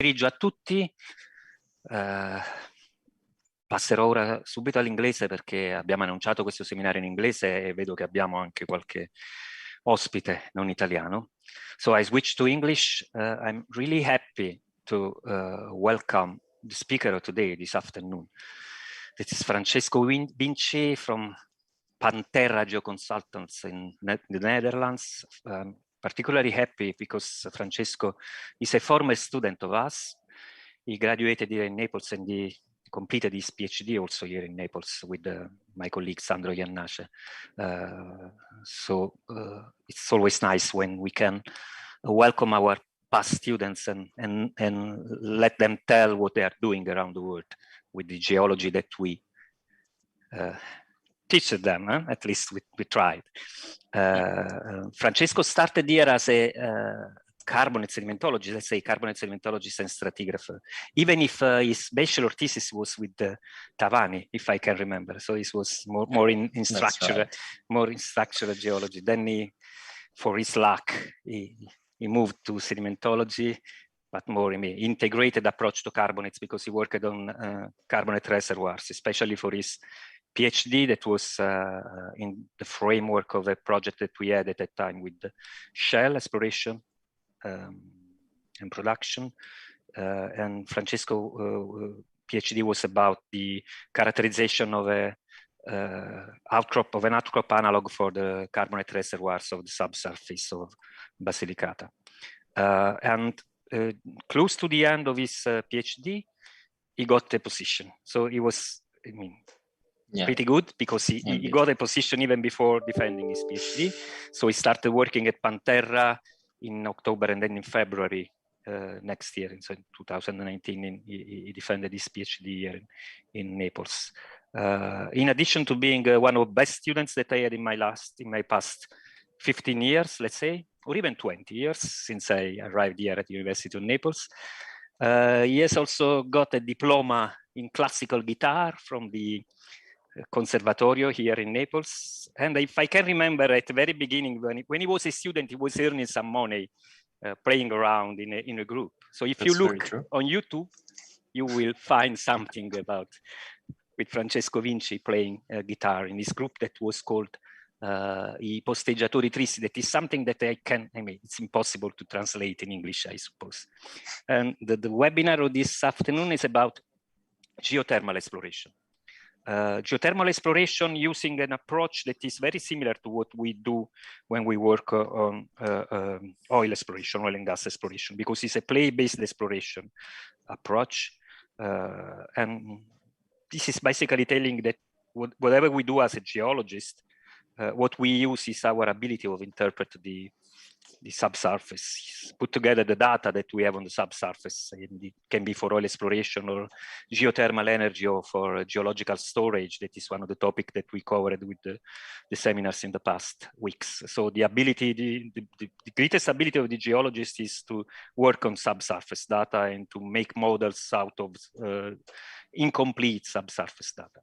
pomeriggio a tutti. Passerò ora subito all'inglese perché abbiamo annunciato questo seminario in inglese e vedo che abbiamo anche qualche ospite non italiano. So I switch to English. I'm really happy to welcome the speaker of today, this afternoon. This is Francesco Vinci from Pantera Geoconsultants in the Netherlands. Particularly happy because Francesco is a former student of us. He graduated here in Naples and he completed his PhD also here in Naples with my colleague Sandro Iannace. So it's always nice when we can welcome our past students and let them tell what they are doing around the world with the geology that we teach them, at least we tried. Francesco started here as a carbonate sedimentologist, let's say carbonate sedimentologist and stratigrapher, even if his bachelor thesis was with Tavani, if I can remember. So it was more in structure, right. More in structural geology. Then he, for his luck, he moved to sedimentology, but more in integrated approach to carbonates because he worked on carbonate reservoirs, especially for his PhD that was in the framework of a project that we had at that time with shell exploration and production. And Francesco PhD was about the characterization of an outcrop analog for the carbonate reservoirs of the subsurface of Basilicata. And close to the end of his PhD, he got a position. So he was, pretty good because he got a position even before defending his PhD. So he started working at Pantera in October and then in February next year, so in 2019, he defended his PhD here in Naples. In addition to being one of the best students that I had in my past 15 years, let's say, or even 20 years since I arrived here at the University of Naples. He has also got a diploma in classical guitar from the Conservatorio here in Naples. And if I can remember at the very beginning, when he was a student, he was earning some money playing around in a group. So if you look on YouTube, you will find something about with Francesco Vinci playing guitar in this group that was called I Posteggiatori Tristi. That is something that it's impossible to translate in English, I suppose. And the webinar of this afternoon is about geothermal exploration. Geothermal exploration using an approach that is very similar to what we do when we work on oil exploration, oil and gas exploration, because it's a play-based exploration approach. And this is basically telling that whatever we do as a geologist, what we use is our ability to interpret the subsurface, put together the data that we have on the subsurface. It can be for oil exploration or geothermal energy or for geological storage. That is one of the topics that we covered with the seminars in the past weeks. So the ability, the greatest ability of the geologist is to work on subsurface data and to make models out of incomplete subsurface data.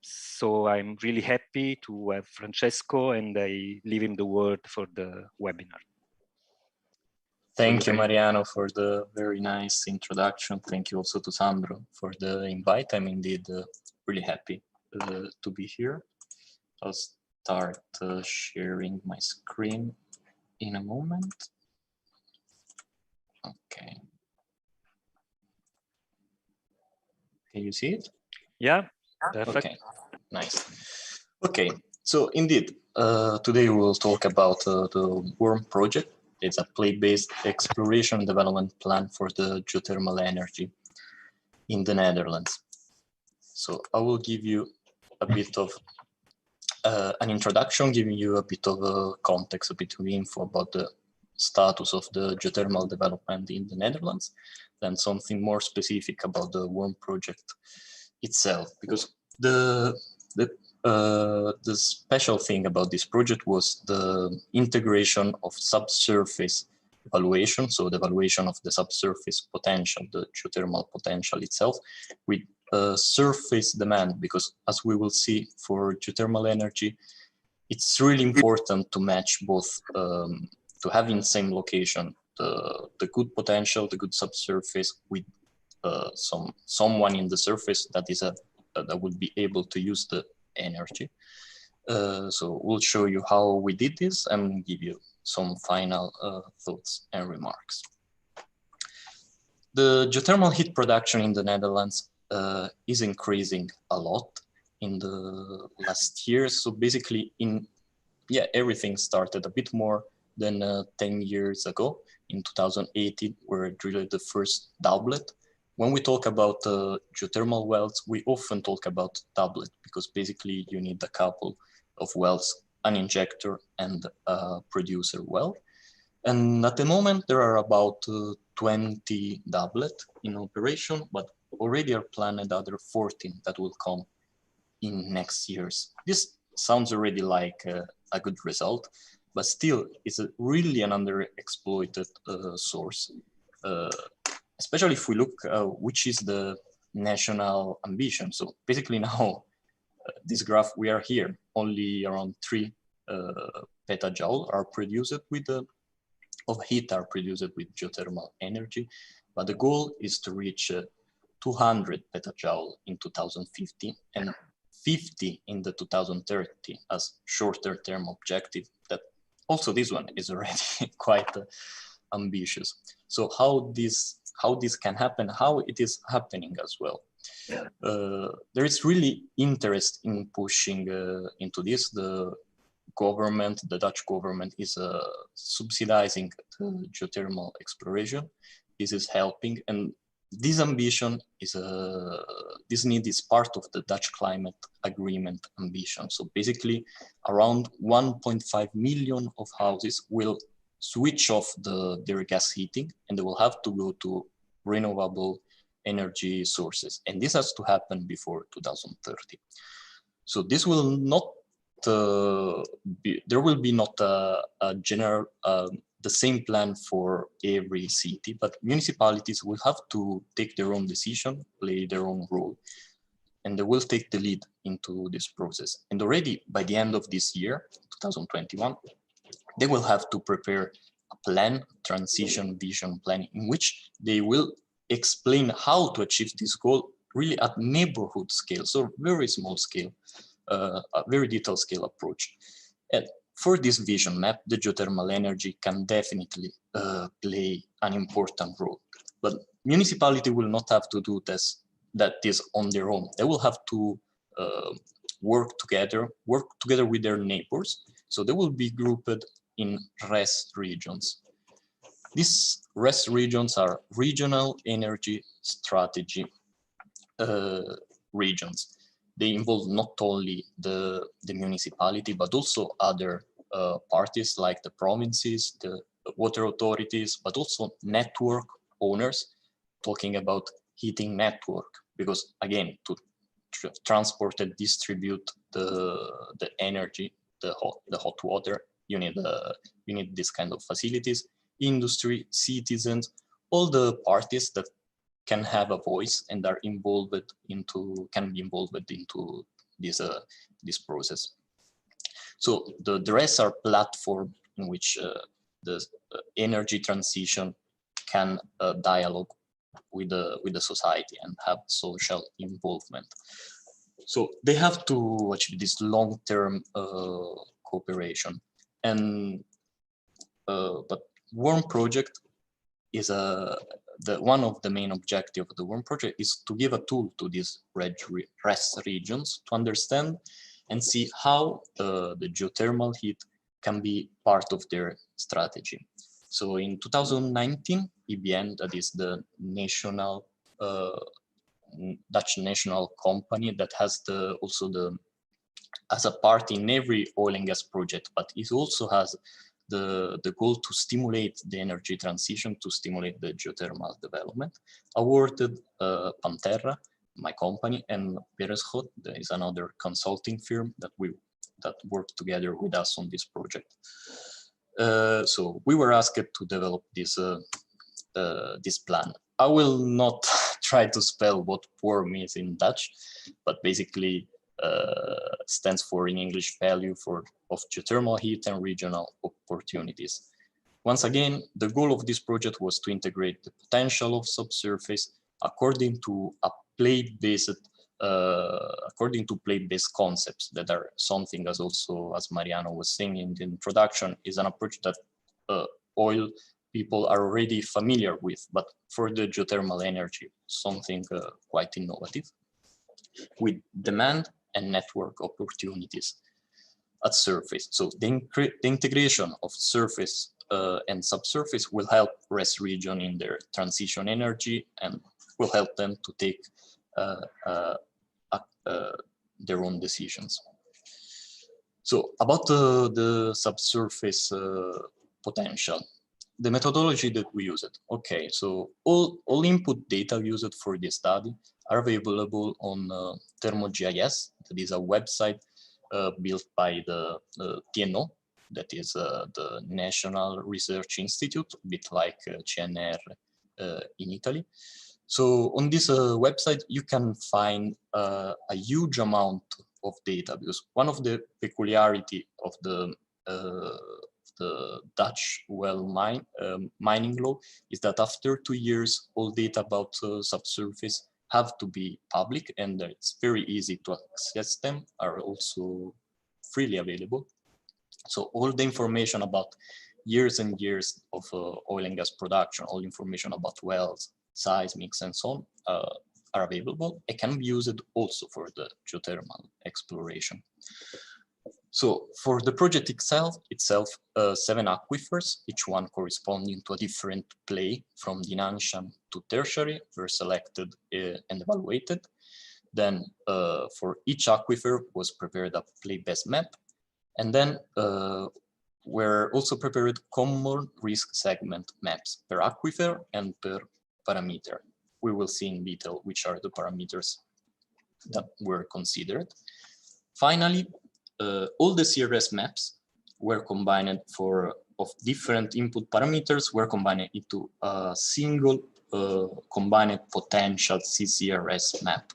So I'm really happy to have Francesco, and I leave him the word for the webinar. Thank you, Mariano, for the very nice introduction. Thank you also to Sandro for the invite. I'm indeed really happy to be here. I'll start sharing my screen in a moment. Okay. Can you see it? Yeah. Perfect. Okay, nice. Okay, so indeed, today we will talk about the WORM project. It's a play-based exploration and development plan for the geothermal energy in the Netherlands. So I will give you a bit of an introduction, giving you a bit of context, a bit of info about the status of the geothermal development in the Netherlands, then something more specific about the WORM project itself, because the special thing about this project was the integration of subsurface evaluation, so the evaluation of the subsurface potential, the geothermal potential itself, with surface demand, because as we will see for geothermal energy, it's really important to match both, to have in the same location the good potential, the good subsurface with someone in the surface that is that would be able to use the energy. So we'll show you how we did this and give you some final thoughts and remarks. The geothermal heat production in the Netherlands is increasing a lot in the last years. So basically everything started a bit more than 10 years ago. In 2018, we drilled the first doublet. When we talk about geothermal wells, we often talk about doublet because basically you need a couple of wells, an injector and a producer well. And at the moment, there are about 20 doublet in operation, but already are planned other 14 that will come in next years. This sounds already like a good result, but still it's really an underexploited source, especially if we look which is the national ambition. So basically now, this graph we are here, only around 3 petajoule are produced with of heat are produced with geothermal energy, but the goal is to reach 200 petajoule in 2050 and 50 in the 2030 as shorter term objective. That also this one is already quite ambitious. So how this can happen, how it is happening as well. There is really interest in pushing into this. The government, the Dutch government, is subsidizing the geothermal exploration. This is helping, and this ambition is this need is part of the Dutch climate agreement ambition. So basically, around 1.5 million of houses will switch off their gas heating, and they will have to go to renewable energy sources, and this has to happen before 2030. So this will not there will be not a general the same plan for every city, but municipalities will have to take their own decision, play their own role, and they will take the lead into this process. And already by the end of this year, 2021, they will have to prepare a plan, transition vision plan, in which they will explain how to achieve this goal really at neighborhood scale, so very small scale, a very detailed scale approach. And for this vision map, the geothermal energy can definitely play an important role. But municipality will not have to do this on their own. They will have to work together with their neighbors. So they will be grouped in RES regions. These RES regions are regional energy strategy regions. They involve not only the municipality, but also other parties like the provinces, the water authorities, but also network owners, talking about heating network, because again, to transport and distribute the energy, the hot water, you need this kind of facilities. Industry, citizens, all the parties that can have a voice and are can be involved into this process. So the rest are platform in which the energy transition can dialogue with the society and have social involvement. So they have to achieve this long-term cooperation. And but WORM project is one of the main objectives of the WORM project is to give a tool to these RES regions to understand and see how the geothermal heat can be part of their strategy. So in 2019, EBN, that is the national Dutch national company that has as a part in every oil and gas project, but it also has the goal to stimulate the energy transition, to stimulate the geothermal development, awarded Pantera, my company, and Beresschot, there is another consulting firm that worked together with us on this project. So we were asked to develop this plan. I will not try to spell what WORM is in Dutch, but basically stands for in English value of geothermal heat and regional opportunities. Once again, the goal of this project was to integrate the potential of subsurface according to plate-based concepts that are something, as also as Mariano was saying in the introduction, is an approach that oil people are already familiar with, but for the geothermal energy, something quite innovative, with demand and network opportunities at surface. So the integration of surface and subsurface will help RES region in their transition energy and will help them to take their own decisions. So about the subsurface potential, the methodology that we used. Okay, so all input data used for this study are available on ThermoGIS. That is a website built by the TNO, that is the National Research Institute, a bit like CNR in Italy. So on this website, you can find a huge amount of data, because one of the peculiarity of the Dutch well mining law is that after 2 years, all data about subsurface have to be public, and it's very easy to access them, are also freely available. So all the information about years and years of oil and gas production, all information about wells, seismics, and so on are available. It can be used also for the geothermal exploration. So for the project itself, 7 aquifers, each one corresponding to a different play from Dinantian to tertiary, were selected and evaluated. Then for each aquifer was prepared a play-based map, and then were also prepared common risk segment maps per aquifer and per parameter. We will see in detail which are the parameters that were considered. Finally, all the CRS maps were combined of different input parameters were combined into a single combined potential CCRS map.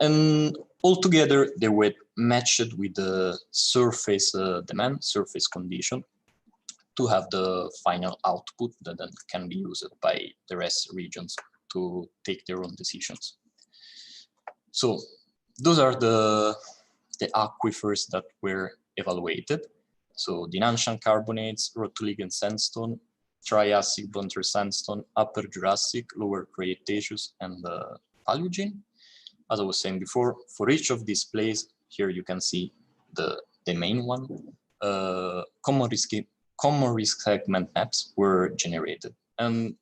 And altogether, they were matched with the surface demand, surface condition, to have the final output that then can be used by the rest regions to take their own decisions. So those are the aquifers that were evaluated. So Dinantian carbonates, Rotliegend sandstone, Triassic Bonter sandstone, Upper Jurassic, Lower Cretaceous, and Paleogene. As I was saying before, for each of these plays, here you can see the main one. Common risk segment maps were generated. And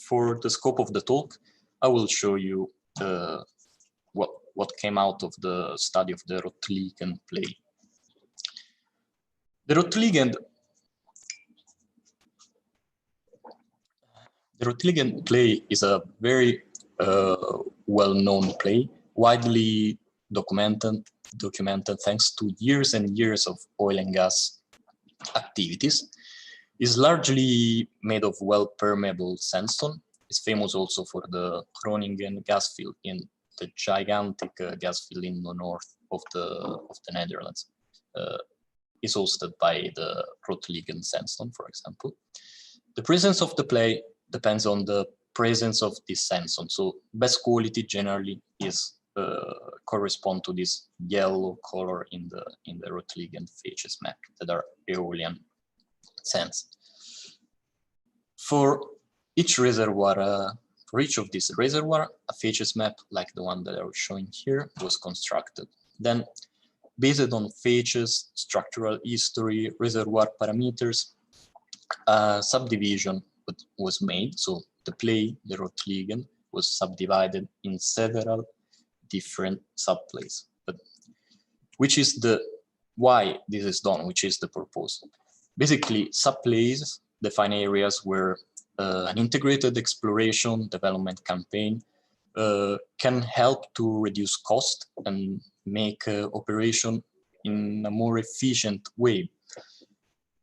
for the scope of the talk, I will show you what came out of the study of the Rotliegend play. The Rotliegend play is a very well-known play, widely documented thanks to years and years of oil and gas activities. It's largely made of well-permeable sandstone. It's famous also for the Groningen gas field, in the gigantic gas field in the north of the Netherlands. Is hosted by the Rotliegend sandstone, for example. The presence of the play depends on the presence of this sandstone. So best quality generally is correspond to this yellow color in the Rotliegend Facies map that are Aeolian sands. For each reservoir, for each of these reservoir, a Facies map like the one that I was showing here was constructed. Then, based on Facies, structural history, reservoir parameters, subdivision was made. So the play, the Rotliegend, was subdivided in several different subplays. But which is why this is done? Which is the purpose? Basically, subplays define areas where an integrated exploration development campaign can help to reduce cost and make operation in a more efficient way.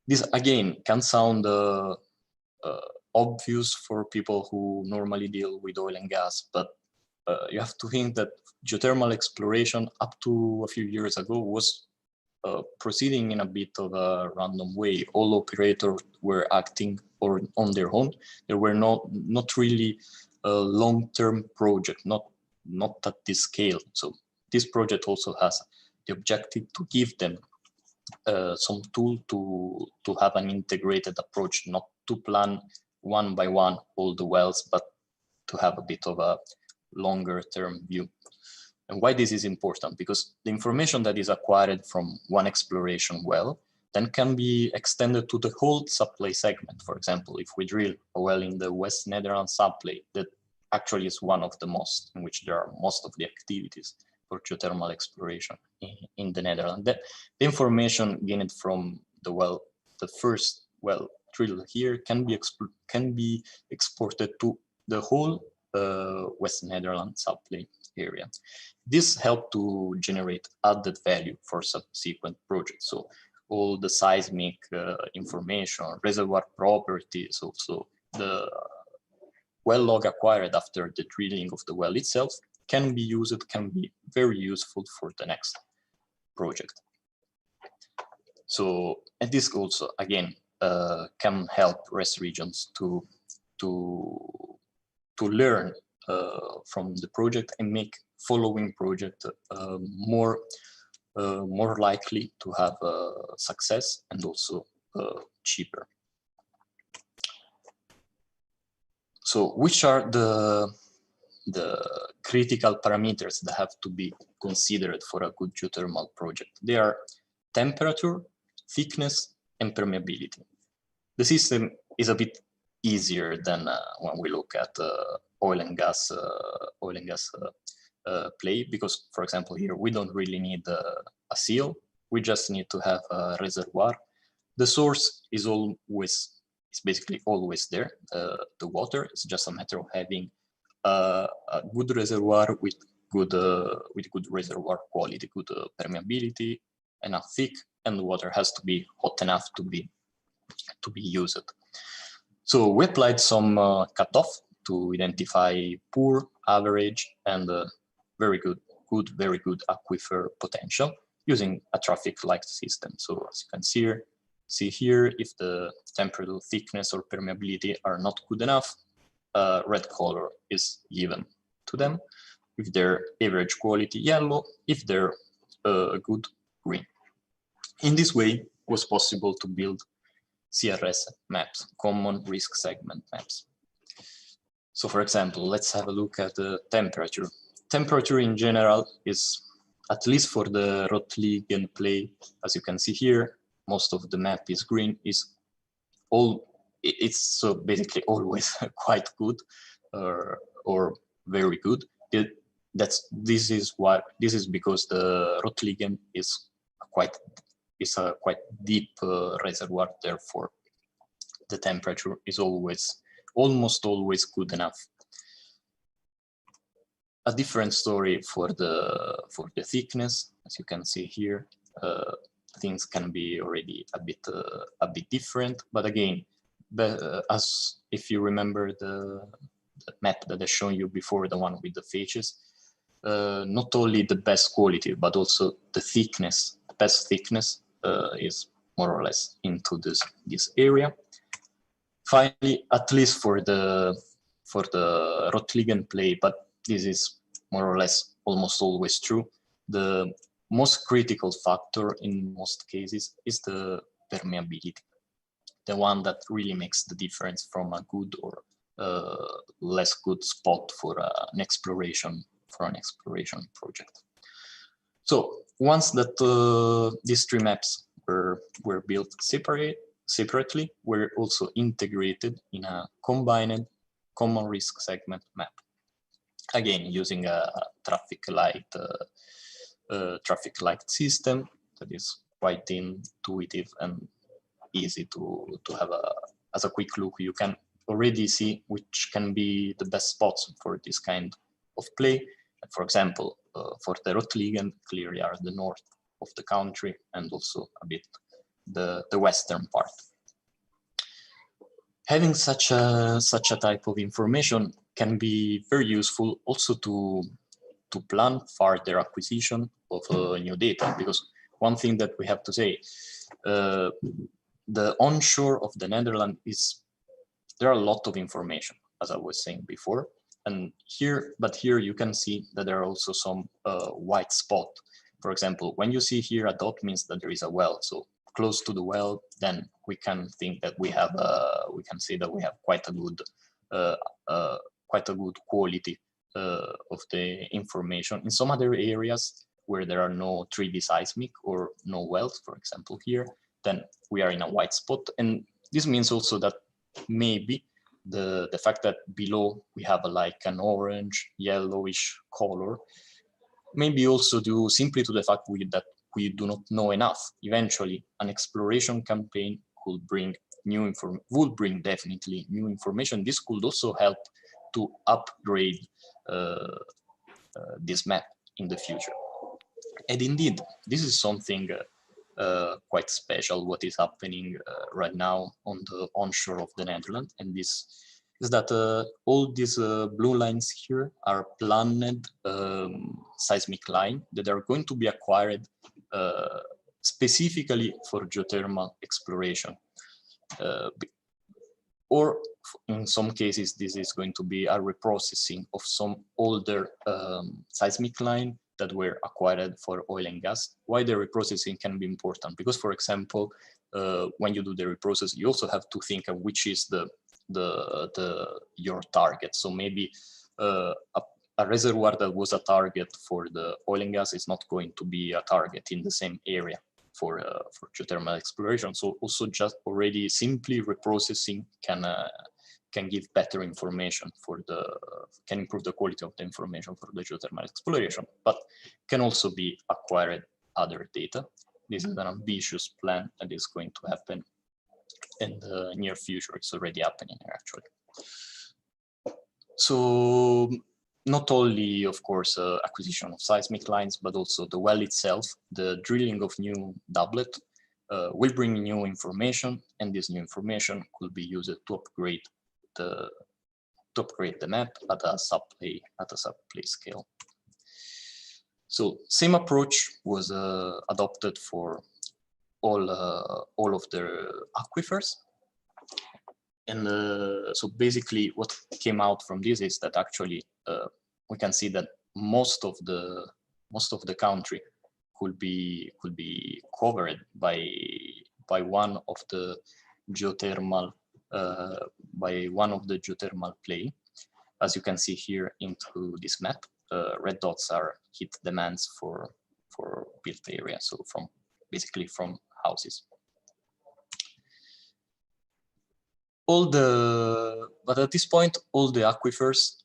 This again can sound obvious for people who normally deal with oil and gas, but you have to think that geothermal exploration up to a few years ago was proceeding in a bit of a random way. All operators were acting on their own. There were not really a long-term project, not at this scale. So this project also has the objective to give them some tool to have an integrated approach, not to plan one by one all the wells, but to have a bit of a longer term view. And why this is important? Because the information that is acquired from one exploration well then can be extended to the whole subplay segment. For example, if we drill a well in the West Netherlands subplay, that actually is one of the most, in which there are most of the activities for geothermal exploration in the Netherlands. The information gained from the well, the first well drilled here, can be exported to the whole West Netherlands subplay area. This helped to generate added value for subsequent projects. So all the seismic information, reservoir properties, also the well log acquired after the drilling of the well itself can be used, can be very useful for the next project. So, and this also, again, can help RES regions to learn from the project and make following project more likely to have success and also cheaper. So which are the critical parameters that have to be considered for a good geothermal project? They are temperature, thickness, and permeability. The system is a bit easier than when we look at oil and gas play, because, for example, here we don't really need a seal. We just need to have a reservoir. The source is basically always there. The water is just a matter of having a good reservoir with good reservoir quality, good permeability, enough thick, and the water has to be hot enough to be used. So we applied some cutoff to identify poor, average, and very good aquifer potential using a traffic light system. So as you can see here, if the temperature, thickness, or permeability are not good enough, red color is given to them. If they're average quality, yellow. If they're good, green. In this way, it was possible to build CRS maps, common risk segment maps. So for example, let's have a look at the temperature. Temperature in general is, at least for the Rotliegend play, as you can see here, most of the map is green, it's so basically always quite good or very good. This is because the Rotliegend is a quite deep reservoir, therefore the temperature is almost always good enough. A different story for the thickness, as you can see here. Things can be already a bit different, but again, as if you remember the map that I showed you before, the one with the Facies, not only the best quality, but also the thickness, the best thickness is more or less into this area. Finally, at least for the Rotliegend play, but this is more or less almost always true, the most critical factor in most cases is the permeability, the one that really makes the difference from a good or less good spot for an exploration project. So once that these three maps were built separately, were also integrated in a combined common risk segment map. Again, using a traffic light system that is quite intuitive and easy to have as a quick look. You can already see which can be the best spots for this kind of play. For example, for the Rotliegend, clearly are the north of the country and also a bit the western part. Having such a type of information can be very useful also to plan further acquisition of new data, because one thing that we have to say, the onshore of the Netherlands there are a lot of information, as I was saying before. And here you can see that there are also some white spot. For example, when you see here a dot means that there is a well. So close to the well, then we can think that we can say that we have quite a good quality of the information. In some other areas where there are no 3D seismic or no wells, for example here, then we are in a white spot. And this means also that maybe the fact that below we have like an orange, yellowish color, maybe also due simply to the fact that we do not know enough. Eventually, an exploration campaign would bring definitely new information. This could also help to upgrade this map in the future. And indeed, this is something quite special, what is happening right now on the onshore of the Netherlands. And this is that all these blue lines here are planned seismic line that are going to be acquired specifically for geothermal exploration. Or in some cases, this is going to be a reprocessing of some older seismic line that were acquired for oil and gas. Why the reprocessing can be important? Because, for example, when you do the reprocess, you also have to think of which is your target. So maybe a reservoir that was a target for the oil and gas is not going to be a target in the same area for geothermal exploration. So also just already simply reprocessing can give better information can improve the quality of the information for the geothermal exploration, but can also be acquired other data. This is an ambitious plan that is going to happen in the near future. It's already happening actually. So not only, of course, acquisition of seismic lines, but also the well itself, the drilling of new doublet will bring new information, and this new information could be used to upgrade the map at a subplay scale. So same approach was adopted for all of the aquifers. And so basically what came out from this is that actually we can see that most of the country could be covered by one of the geothermal play. As you can see here into this map, red dots are heat demands for built area, so basically from houses. But at this point, all the aquifers,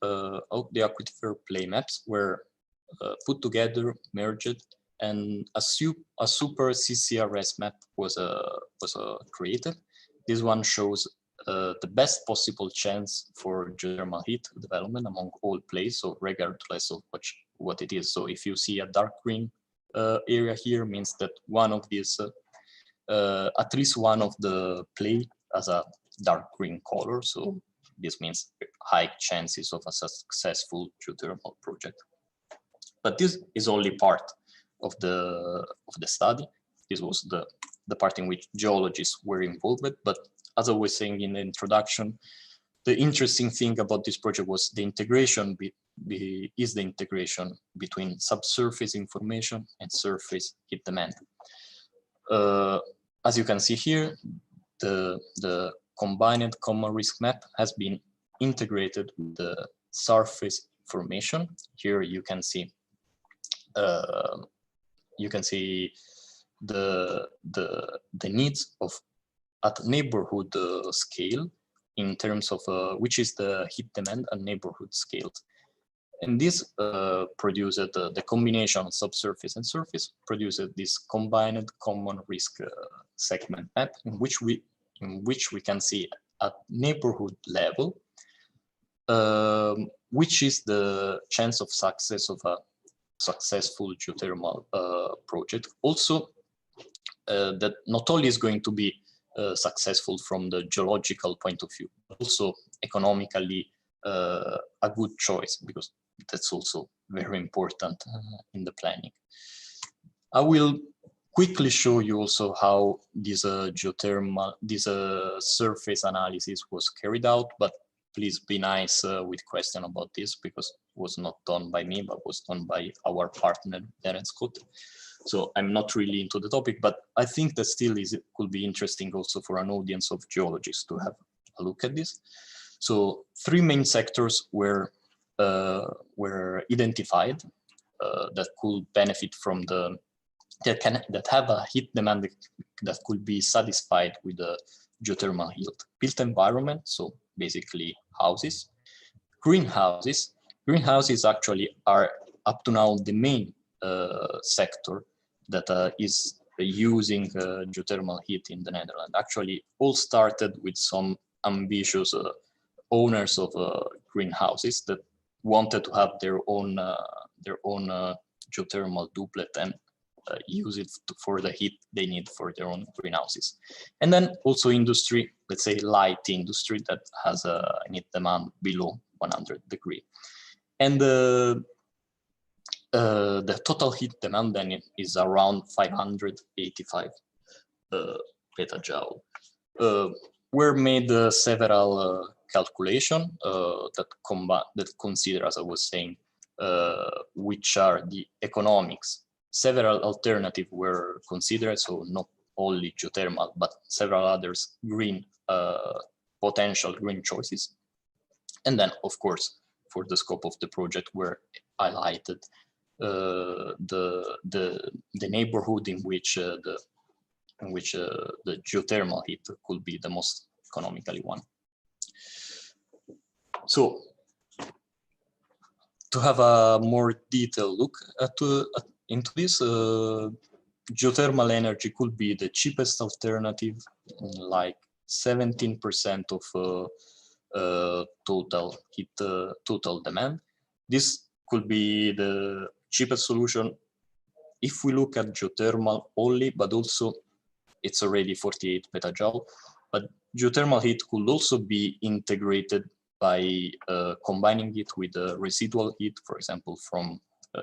all the aquifer play maps were put together, merged, and a super CCRS map was created. This one shows the best possible chance for geothermal heat development among all plays, so regardless of what it is. So if you see a dark green area here, means that one of these, at least one of the play has a dark green color, so this means high chances of a successful geothermal project. But this is only part of the study. This was the part in which geologists were involved. But as I was saying in the introduction, the interesting thing about this project was the integration between subsurface information and surface heat demand. As you can see here, the combined common risk map has been integrated with the surface information. Here you can see the needs of at neighborhood scale in terms of which is the heat demand at neighborhood scales. And this produced the combination of subsurface and surface produced this combined common risk segment map in which we can see at neighborhood level which is the chance of success of a successful geothermal project. Also, that not only is going to be successful from the geological point of view, but also economically a good choice, because that's also very important in the planning. I will quickly show you also how this surface analysis was carried out, but please be nice with question about this, because it was not done by me, but was done by our partner, Darren Scott. So I'm not really into the topic, but I think that still it could be interesting also for an audience of geologists to have a look at this. So 3 main sectors were identified that could benefit from that have a heat demand that could be satisfied with the geothermal heat. Built environment, so basically houses. Greenhouses. Greenhouses actually are up to now the main sector that is using geothermal heat in the Netherlands. Actually, all started with some ambitious owners of greenhouses that wanted to have their own geothermal duplet and use it for the heat they need for their own greenhouses. And then also industry, let's say light industry, that has a heat demand below 100 degrees. And the total heat demand then is around 585 petajoule. Were made several calculations that consider, as I was saying, which are the economics. Several alternatives were considered, so not only geothermal, but several others potential green choices. And then, of course, for the scope of the project, were highlighted the neighborhood in which the geothermal heat could be the most economically one. So, to have a more detailed look into this, geothermal energy could be the cheapest alternative, like 17% of total heat, total demand. This could be the cheapest solution if we look at geothermal only, but also it's already 48 petajoule. But geothermal heat could also be integrated by combining it with residual heat, for example, from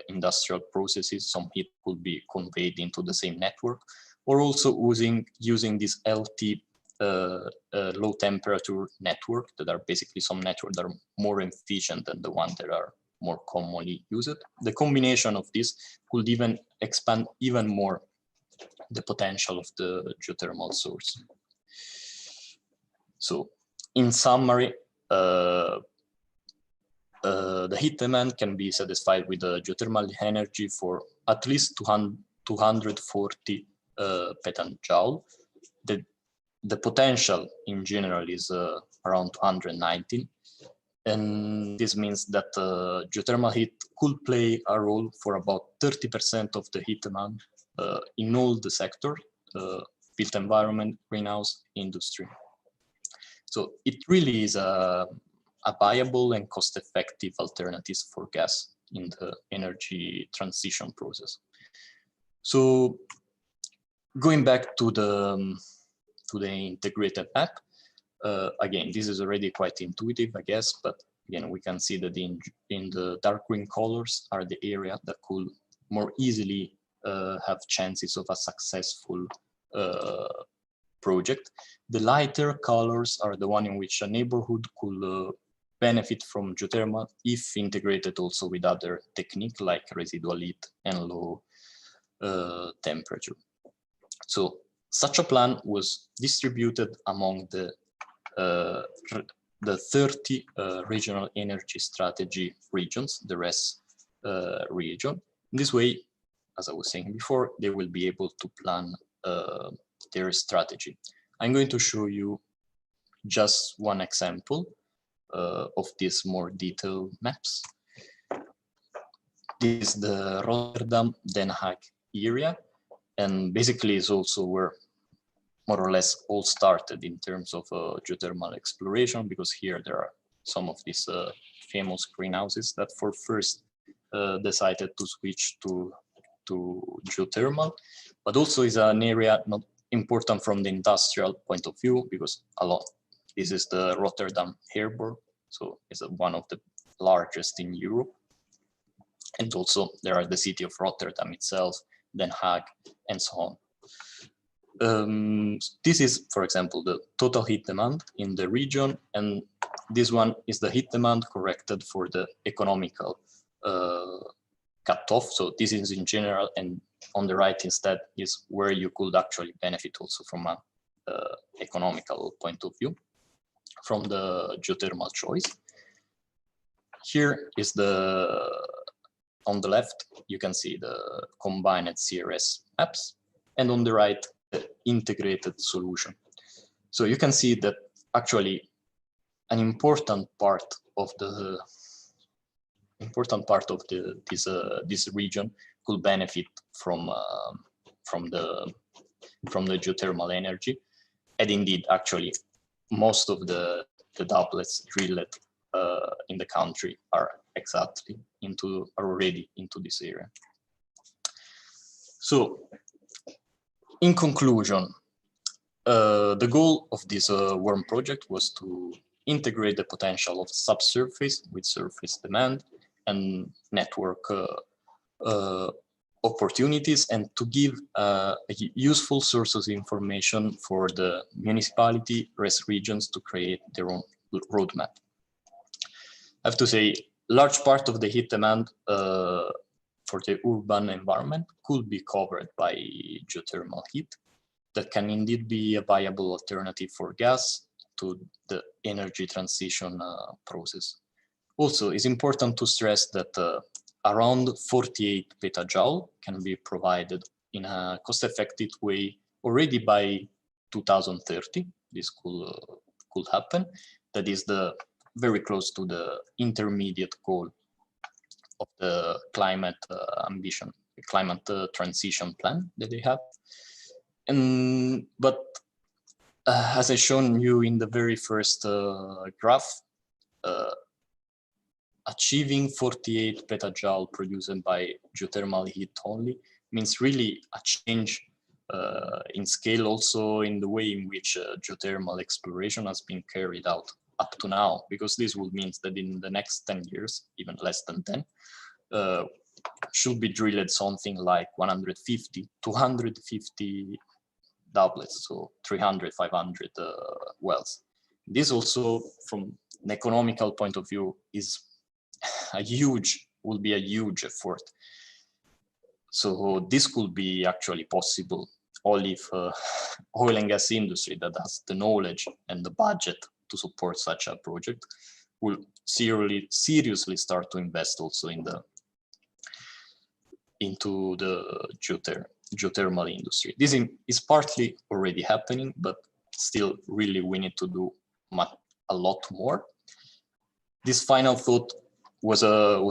industrial processes. Some heat could be conveyed into the same network, or also using this LT low temperature network, that are basically some networks that are more efficient than the ones that are more commonly used. The combination of this could even expand even more the potential of the geothermal source. So, in summary, the heat demand can be satisfied with the geothermal energy for at least 240 petajoule. The potential in general is around 219. And this means that geothermal heat could play a role for about 30% of the heat demand in all the sector, built environment, greenhouse, industry. So it really is a viable and cost-effective alternative for gas in the energy transition process. So going back to the integrated map, again, this is already quite intuitive, I guess, but again, we can see that in the dark green colors are the area that could more easily have chances of a successful project. The lighter colors are the one in which a neighborhood could benefit from geothermal if integrated also with other techniques like residual heat and low temperature. So such a plan was distributed among the 30 regional energy strategy regions, the RES region. In this way, as I was saying before, they will be able to plan their strategy. I'm going to show you just one example of these more detailed maps. This is the Rotterdam Den Haag area, and basically is also where more or less all started in terms of geothermal exploration, because here there are some of these famous greenhouses that for first decided to switch to geothermal, but also is an area not important from the industrial point of view, because this is the Rotterdam Airport, so it's one of the largest in Europe. And also there are the city of Rotterdam itself, Den Haag, and so on. This is, for example, the total heat demand in the region, and this one is the heat demand corrected for the economical cutoff. So this is in general, and on the right instead is where you could actually benefit also from an economical point of view from the geothermal choice. Here is on the left, you can see the combined CCRS maps, and on the right, the integrated solution. So you can see that actually an important part of this region could benefit from the geothermal energy, and indeed, actually, most of the doublets drilled in the country are already into this area. So, in conclusion, the goal of this worm project was to integrate the potential of subsurface with surface demand and network opportunities, and to give useful sources of information for the municipality, RES regions to create their own roadmap. I have to say, large part of the heat demand for the urban environment could be covered by geothermal heat. That can indeed be a viable alternative for gas to the energy transition process. Also, it's important to stress that around 48 petajoule can be provided in a cost-effective way already by 2030. This could happen. That is very close to the intermediate goal of the climate transition plan that they have. But as I shown you in the very first graph, achieving 48 petajoule produced by geothermal heat only means really a change in scale, also in the way in which geothermal exploration has been carried out up to now, because this would mean that in the next 10 years, even less than 10, should be drilled something like 150, 250 doublets, so 300, 500 wells. This also, from an economical point of view, will be a huge effort. So this could be actually possible only if oil and gas industry that has the knowledge and the budget to support such a project will seriously start to invest also into the geothermal industry. This is partly already happening, but still really we need to do a lot more. This final thought was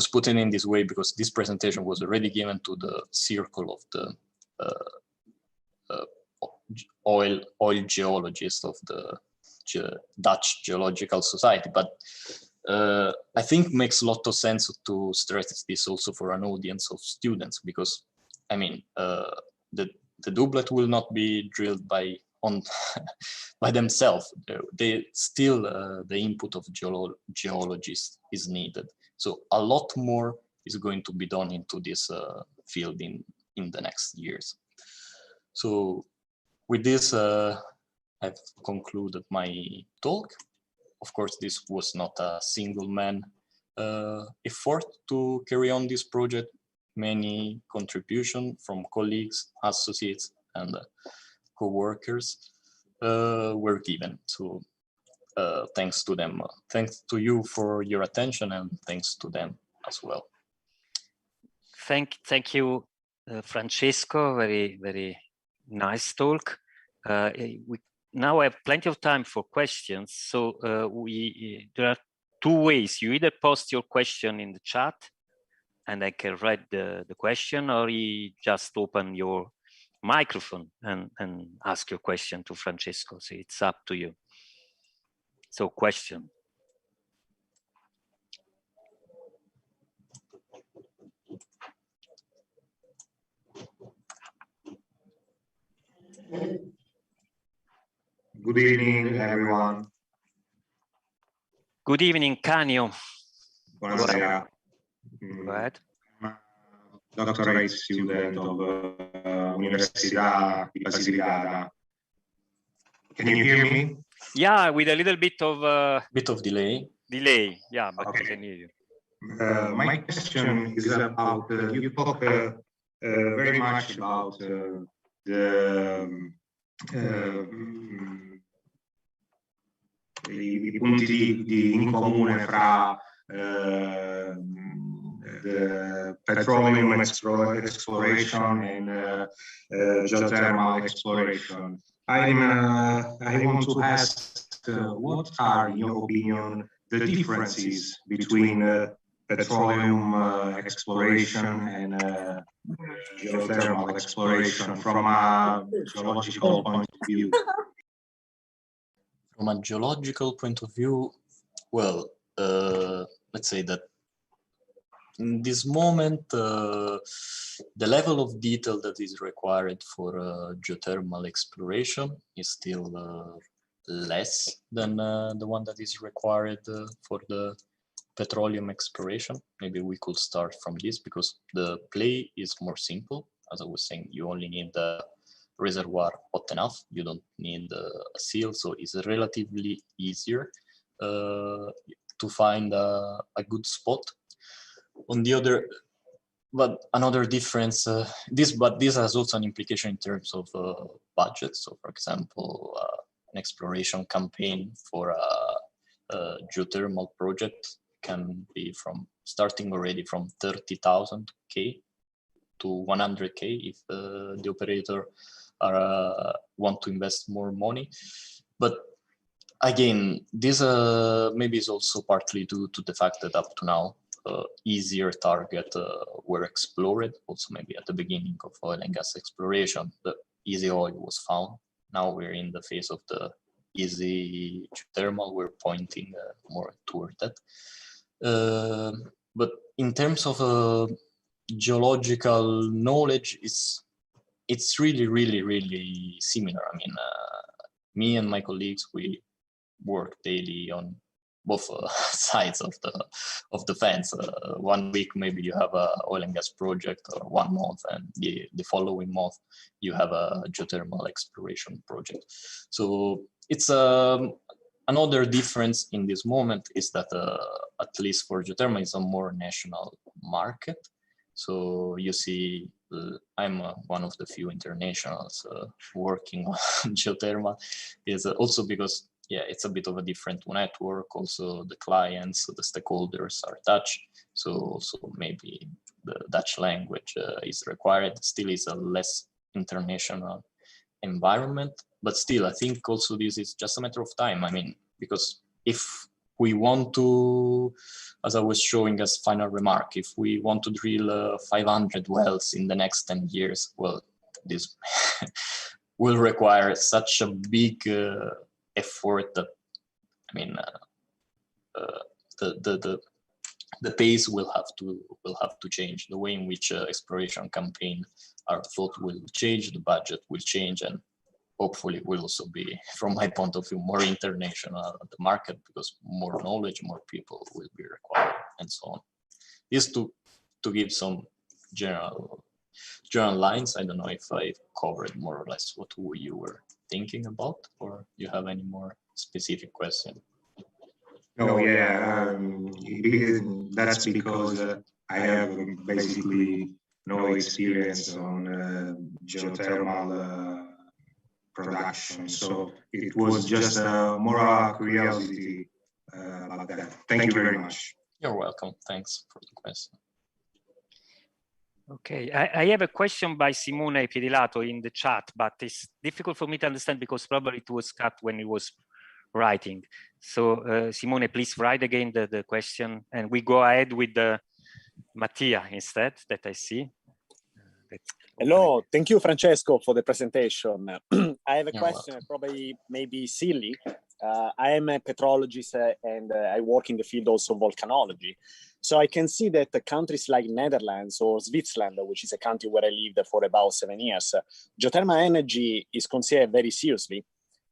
put in this way because this presentation was already given to the circle of the oil geologists of the Dutch Geological Society, but I think makes a lot of sense to stress this also for an audience of students, because I mean the doublet will not be drilled by themselves. They still the input of geologists is needed. So a lot more is going to be done into this field in the next years. So with this, I've concluded my talk. Of course, this was not a single man effort to carry on this project. Many contributions from colleagues, associates, and co-workers were given. So thanks to them. Thanks to you for your attention, and thanks to them as well. Thank you, Francesco. Very nice talk. We now have plenty of time for questions. So there are two ways. You either post your question in the chat and I can read the question, or you just open your microphone and ask your question to Francesco. So it's up to you. So question. Good evening, everyone. Good evening, Canio. Buonasera. Go ahead. Doctorate student of Università di Basilicata. Can you hear me? Yeah, with a little bit of delay. Yeah, but Okay. I can hear you. My question is about you talk very much about i punti in comune fra the petroleum exploration and geothermal exploration. I want to ask, what are, in your opinion, the differences between petroleum exploration and geothermal exploration from a geological point of view? From a geological point of view, well, let's say that in this moment, the level of detail that is required for geothermal exploration is still less than the one that is required for the petroleum exploration. Maybe we could start from this because the play is more simple. As I was saying, you only need the reservoir hot enough. You don't need a seal, so it's relatively easier to find a good spot. On the other, but another difference, this has also an implication in terms of budget. So, for example, an exploration campaign for a geothermal project can be starting already from 30,000 K to 100 K if the operator want to invest more money. But again, this maybe is also partly due to the fact that up to now, easier targets were explored. Also, maybe at the beginning of oil and gas exploration, the easy oil was found. Now we're in the phase of the easy geothermal. We're pointing more toward that. But in terms of geological knowledge, it's really, really, really similar. I mean, me and my colleagues, we work daily on both sides of the fence. 1 week maybe you have a oil and gas project, or 1 month, and the following month you have a geothermal exploration project. So it's another difference in this moment is that at least for geothermal, it's a more national market. So you see, I'm one of the few internationals working on geothermal. Is also because it's a bit of a different network. Also, the clients, the stakeholders are Dutch, so also maybe the Dutch language is required. Still, is a less international environment, but still, I think also this is just a matter of time. I mean, because if we want to, as I was showing as final remark, if we want to drill 500 wells in the next 10 years, well, this will require such a big effort that, I mean, the pace will have to change. The way in which exploration campaigns are thought will change. The budget will change, and hopefully will also be, from my point of view, more international at the market, because more knowledge, more people will be required, and so on. This to give some general lines. I don't know if I covered more or less what you were thinking about, or you have any more specific question? No, yeah, that's because I have basically no experience on geothermal production, so it was just more a curiosity about that. Thank you very much. You're welcome. Thanks for the question. Okay, I have a question by Simone Piedilato in the chat, but it's difficult for me to understand because probably it was cut when he was writing. So Simone, please write again the question, and we go ahead with Mattia instead, that I see. Hello, thank you, Francesco, for the presentation. I have a question, probably maybe silly. I am a petrologist and I work in the field also of volcanology. So I can see that the countries like Netherlands or Switzerland, which is a country where I lived for about 7 years, geothermal energy is considered very seriously.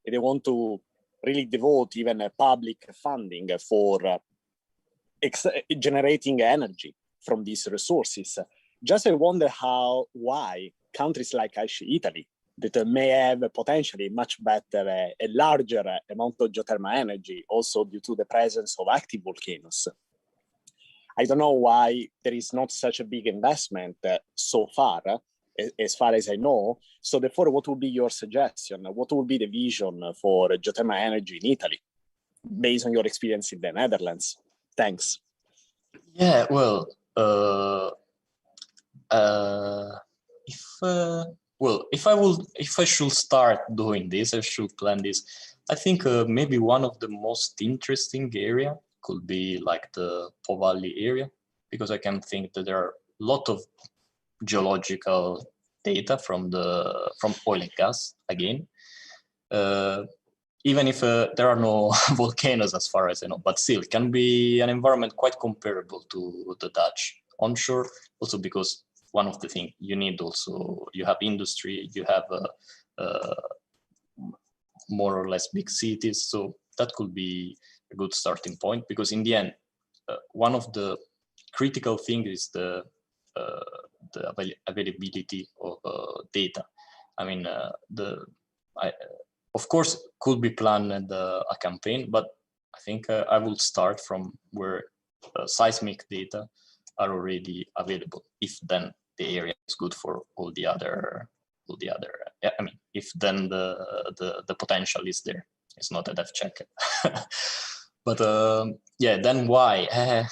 They want to really devote even public funding for generating energy from these resources. Just I wonder why countries like actually Italy that may have potentially much better, a larger amount of geothermal energy, also due to the presence of active volcanoes. I don't know why there is not such a big investment so far, as far as I know. So therefore, what would be your suggestion? What would be the vision for geothermal energy in Italy, based on your experience in the Netherlands? Thanks. Yeah, well, if I should start doing this, I should plan this. I think maybe one of the most interesting area could be like the Po Valley area, because I can think that there are a lot of geological data from oil and gas again. Even if there are no volcanoes as far as I know, but still it can be an environment quite comparable to the Dutch onshore, also because one of the things you need also, you have industry, you have more or less big cities, so that could be a good starting point, because in the end, one of the critical things is the availability of data. I mean, of course, could be planned a campaign, but I think I will start from where seismic data are already available. If then the area is good for all the other. I mean, if then the potential is there, it's not a depth check. But yeah, then why? I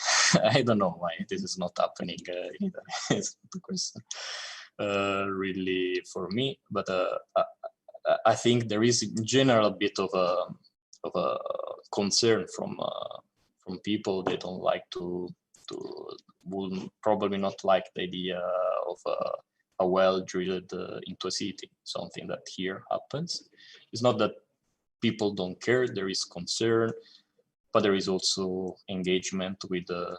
don't know why this is not happening either. It's the question really for me, but. I think there is in general a bit of a concern from people. They don't like will probably not like the idea of a well drilled into a city. Something that here happens. It's not that people don't care. There is concern, but there is also engagement with the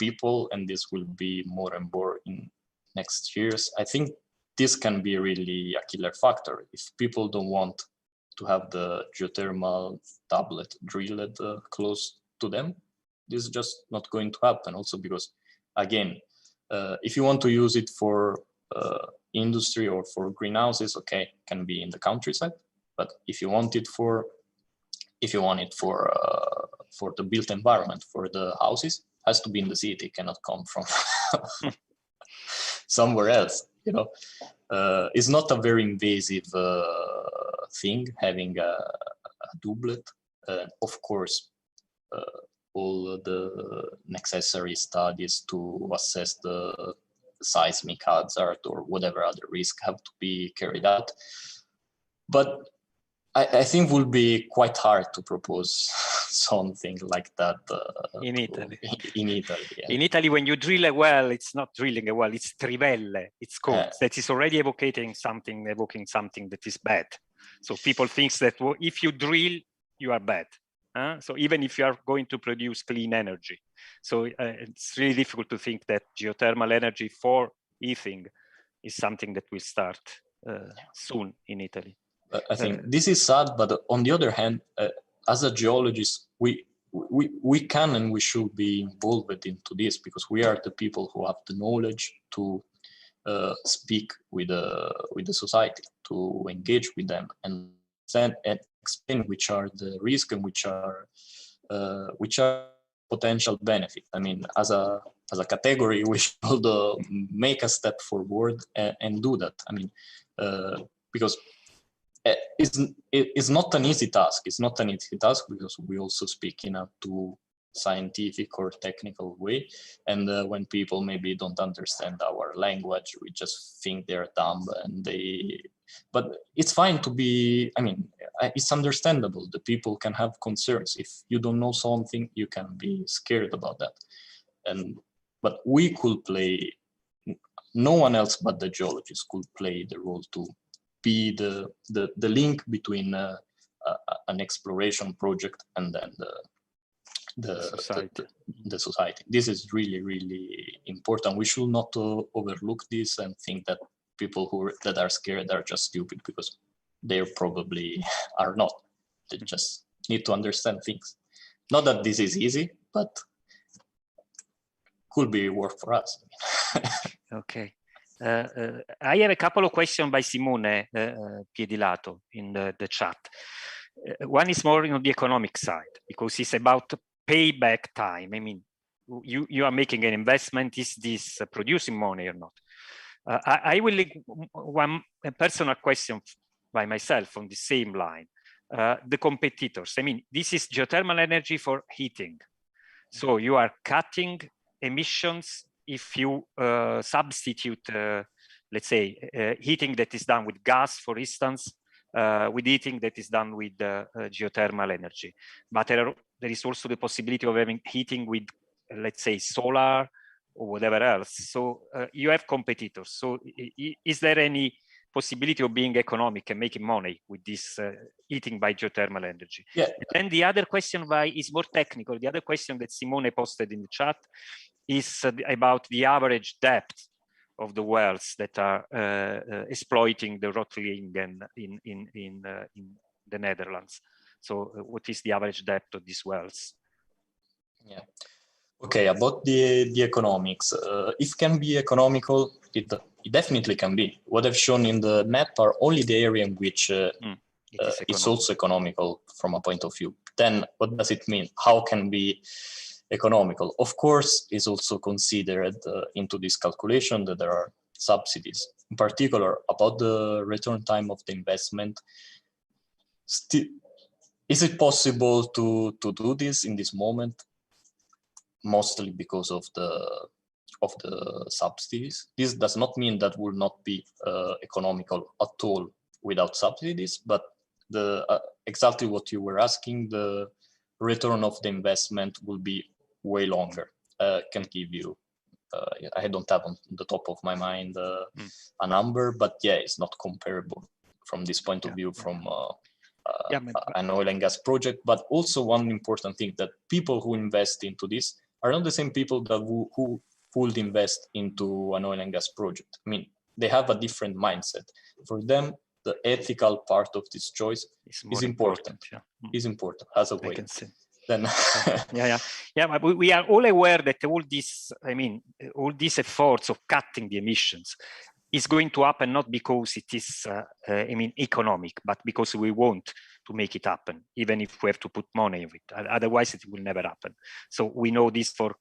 people, and this will be more and more in next years. I think this can be really a killer factor. If people don't want to have the geothermal tablet drilled close to them, this is just not going to happen. Also because, again, if you want to use it for industry or for greenhouses, okay, can be in the countryside. But if you want it for the built environment, for the houses, has to be in the city. It cannot come from somewhere else. You know, it's not a very invasive thing having a doublet. Of course, all the necessary studies to assess the seismic hazard or whatever other risk have to be carried out. But I think would be quite hard to propose something like that in Italy. In Italy, yeah. In Italy, when you drill a well, it's not drilling a well; it's trivelle. It's called that is already evoking something that is bad. So people think that if you drill, you are bad. So even if you are going to produce clean energy, so it's really difficult to think that geothermal energy for heating is something that will start soon in Italy. I think this is sad, but on the other hand, as a geologist, we can and we should be involved into this, because we are the people who have the knowledge to speak with the society, to engage with them and explain which are the risks and which are potential benefit. I mean, as a category, we should make a step forward and do that. I mean, because it's not an easy task. It's not an easy task because we also speak in a too scientific or technical way, and when people maybe don't understand our language, we just think they're dumb, but it's fine to be, I mean, it's understandable. The people can have concerns. If you don't know something, you can be scared about that. But we could play, no one else but the geologists could play the role to be the link between an exploration project and then the society. This is really, really important. We should not overlook this and think that people that are scared are just stupid, because they probably are not. They just need to understand things. Not that this is easy, but could be work for us. Okay. I have a couple of questions by Simone Piedilato in the chat. One is more on the economic side, because it's about payback time. I mean, you are making an investment. Is this producing money or not? I will link a personal question by myself on the same line. The competitors. I mean, this is geothermal energy for heating. So you are cutting emissions if you substitute, let's say, heating that is done with gas, for instance, with heating that is done with geothermal energy. But there is also the possibility of having heating with, let's say, solar or whatever else. So you have competitors. So is there any possibility of being economic and making money with this heating by geothermal energy? Yeah. And the other question is more technical. The other question that Simone posted in the chat is about the average depth of the wells that are exploiting the Rotliegend in the Netherlands. So what is the average depth of these wells? Yeah. Okay, about the economics, if can be economical, it definitely can be. What I've shown in the map are only the area in which it's also economical from a point of view. Then what does it mean? How can be economical? Of course, is also considered into this calculation that there are subsidies. In particular, about the return time of the investment. Is it possible to do this in this moment? Mostly because of the subsidies. This does not mean that will not be economical at all without subsidies, but exactly what you were asking, the return of the investment will be way longer. Can give you, I don't have on the top of my mind a number, but yeah, it's not comparable from this point of view from an oil and gas project. But also one important thing, that people who invest into this are not the same people that who would invest into an oil and gas project. I mean, they have a different mindset. For them, the ethical part of this choice is important. Is important as a way. Then but we are all aware that all these, I mean, all these efforts of cutting the emissions is going to happen not because it is, I mean, economic, but because we want to make it happen, even if we have to put money in it. Otherwise, it will never happen. So we know this for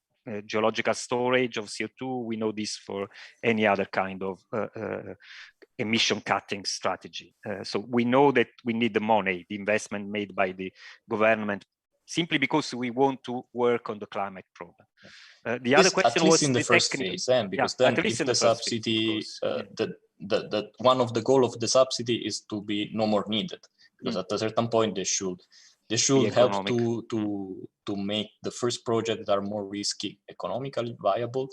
geological storage of CO2. We know this for any other kind of emission cutting strategy. So we know that we need the money, the investment made by the government, simply because we want to work on the climate problem. The other question at least was in the first phase, because then if the subsidy, the one of the goal of the subsidy is to be no more needed, because at a certain point they should help to make the first project that are more risky economically viable,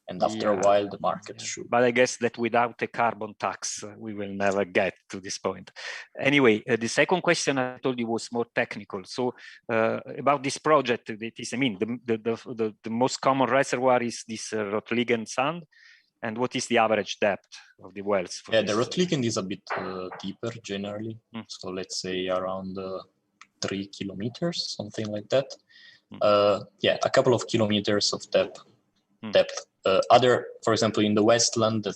and after a while the market should. But I guess that without a carbon tax, we will never get to this point. Anyway, the second question I told you was more technical. So about this project, it is, I mean, the most common reservoir is this Rotliegend sand. And what is the average depth of the wells? The Rotliegend is a bit deeper generally. So let's say around 3 kilometers, something like that. A couple of kilometers of depth. For example, in the Westland,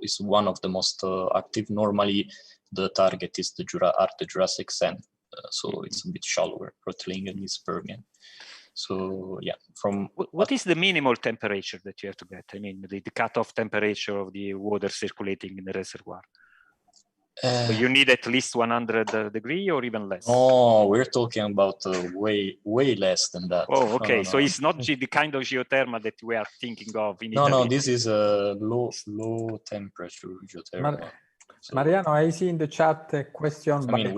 is one of the most active. Normally, the target is the Jurassic sand, so it's a bit shallower. Rotliegend is Permian. So yeah, from what is the minimal temperature that you have to get? I mean, the cutoff temperature of the water circulating in the reservoir. So you need at least 100 degrees or even less? Oh, we're talking about way less than that. Oh, okay. No. So it's not the kind of geothermal that we are thinking of in Italy. No, this is a low temperature geothermal. Mariano, I see in the chat a question. I mean,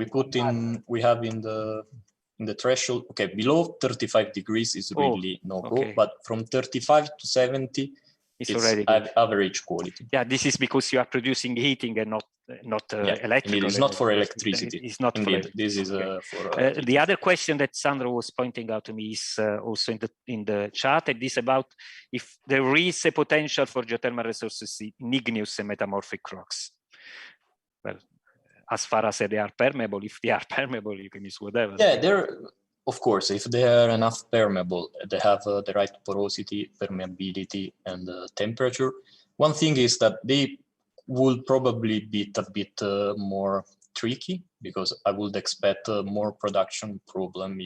we have in the threshold. Okay, below 35 degrees is really no-go, but from 35 to 70, it's already average quality. Yeah, this is because you are producing heating and not electrical. It's not for electricity. It's not for electricity. This is for the other question that Sandro was pointing out to me is also in the chat. It is about if there is a potential for geothermal resources in igneous and metamorphic rocks. Well, as far as they are permeable, if they are permeable, you can use whatever. Yeah, of course, if they are enough permeable, they have the right porosity, permeability, and temperature, One thing is that they would probably be a bit more tricky, because I would expect more production problem.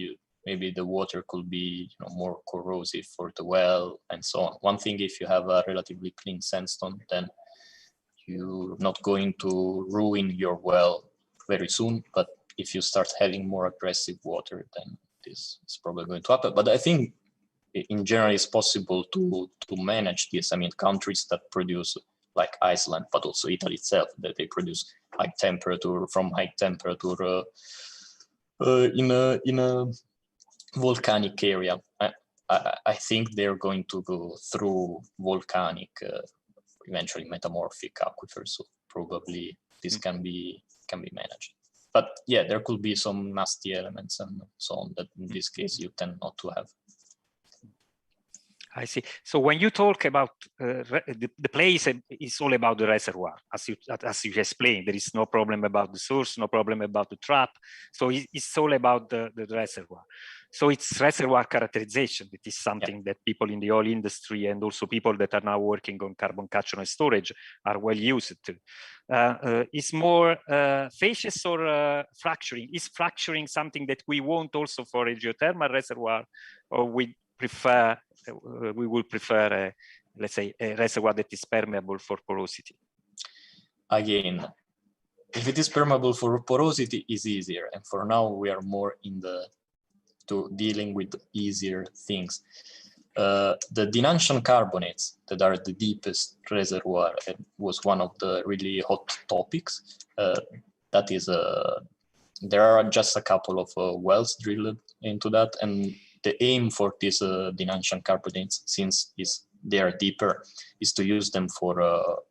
Maybe the water could be more corrosive for the well and so on. One thing, if you have a relatively clean sandstone, then you're not going to ruin your well very soon. But if you start having more aggressive water, then this is probably going to happen. But I think in general it's possible to manage this. I mean, countries that produce, like Iceland, but also Italy itself, that they produce high temperature in a volcanic area. I think they're going to go through volcanic, eventually metamorphic aquifers. So probably this can be managed. But yeah, there could be some nasty elements and so on that in this case you tend not to have. I see. So when you talk about the place is all about the reservoir, as you explained, there is no problem about the source, no problem about the trap. So it's all about the reservoir. So it's reservoir characterization. It is something that people in the oil industry and also people that are now working on carbon capture and storage are well used to. Is more facies or fracturing? Is fracturing something that we want also for a geothermal reservoir, or we will prefer, let's say, a reservoir that is permeable for porosity? Again, if it is permeable for porosity, is easier. And for now, we are more in dealing with easier things. The denudation carbonates that are the deepest reservoir was one of the really hot topics. That is, there are just a couple of wells drilled into that, and the aim for these denudation carbonates, since they are deeper, is to use them for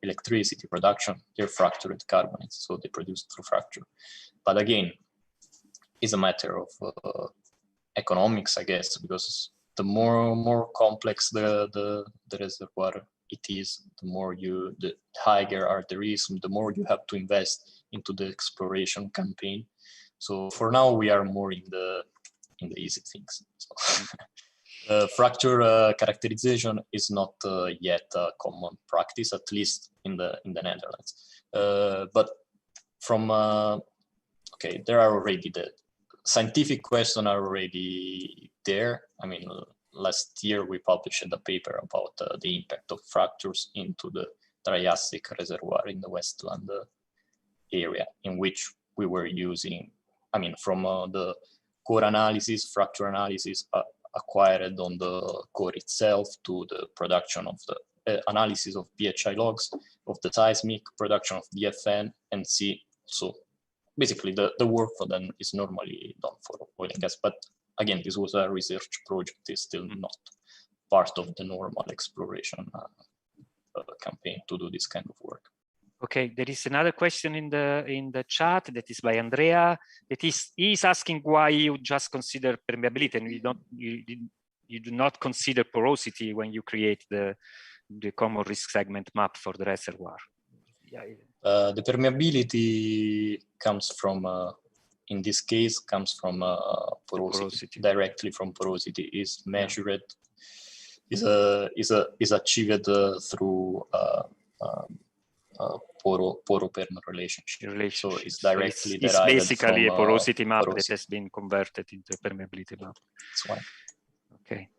electricity production. They're fractured carbonates, so they produce through fracture. But again, it's a matter of economics, I guess, because the more complex the reservoir it is, the higher are the risks, the more you have to invest into the exploration campaign. So for now, we are more in the easy things. So, fracture characterization is not yet a common practice, at least in the Netherlands. But from okay, there are already the scientific questions are already there. I mean, last year we published a paper about the impact of fractures into the Triassic reservoir in the Westland area, in which we were using, I mean, from the core analysis, fracture analysis acquired on the core itself, to the production of the analysis of PHI logs, of the seismic production of DFN and C. So basically the work for them is normally done for oil and gas. But again, this was a research project, it's still not part of the normal exploration campaign to do this kind of work. Okay, there is another question in the chat that is by Andrea. That is asking why you just consider permeability and you do not consider porosity when you create the common risk segment map for the reservoir. Yeah. The permeability comes from, in this case, comes from porosity. Directly from porosity. Is measured, is achieved through poro-perm relationship. So it's directly it's basically from, a porosity map porosity that has been converted into a permeability map. That's why. Okay.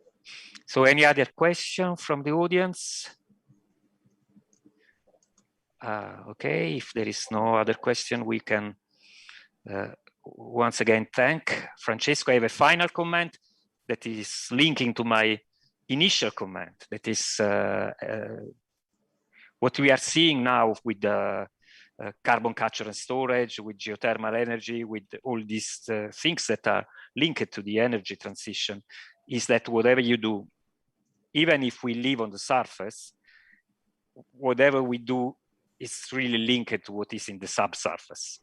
So any other question from the audience? Okay, if there is no other question, we can once again thank Francesco. I have a final comment that is linking to my initial comment. That is what we are seeing now with the carbon capture and storage, with geothermal energy, with all these things that are linked to the energy transition, is that whatever you do, even if we live on the surface, whatever we do is really linked to what is in the subsurface.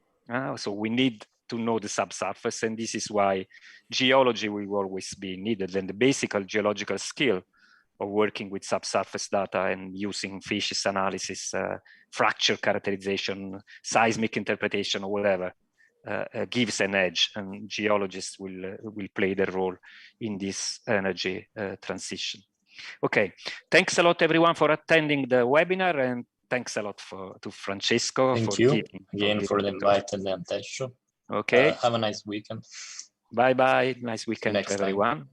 So we need to know the subsurface, and this is why geology will always be needed, and the basic geological skill of working with subsurface data and using facies analysis, fracture characterization, seismic interpretation, or whatever, gives an edge, and geologists will play their role in this energy transition. Okay, thanks a lot everyone for attending the webinar, and thanks a lot to Francesco. Thank you again for the invite and the attention. Okay. Have a nice weekend. Bye bye. Nice weekend for everyone.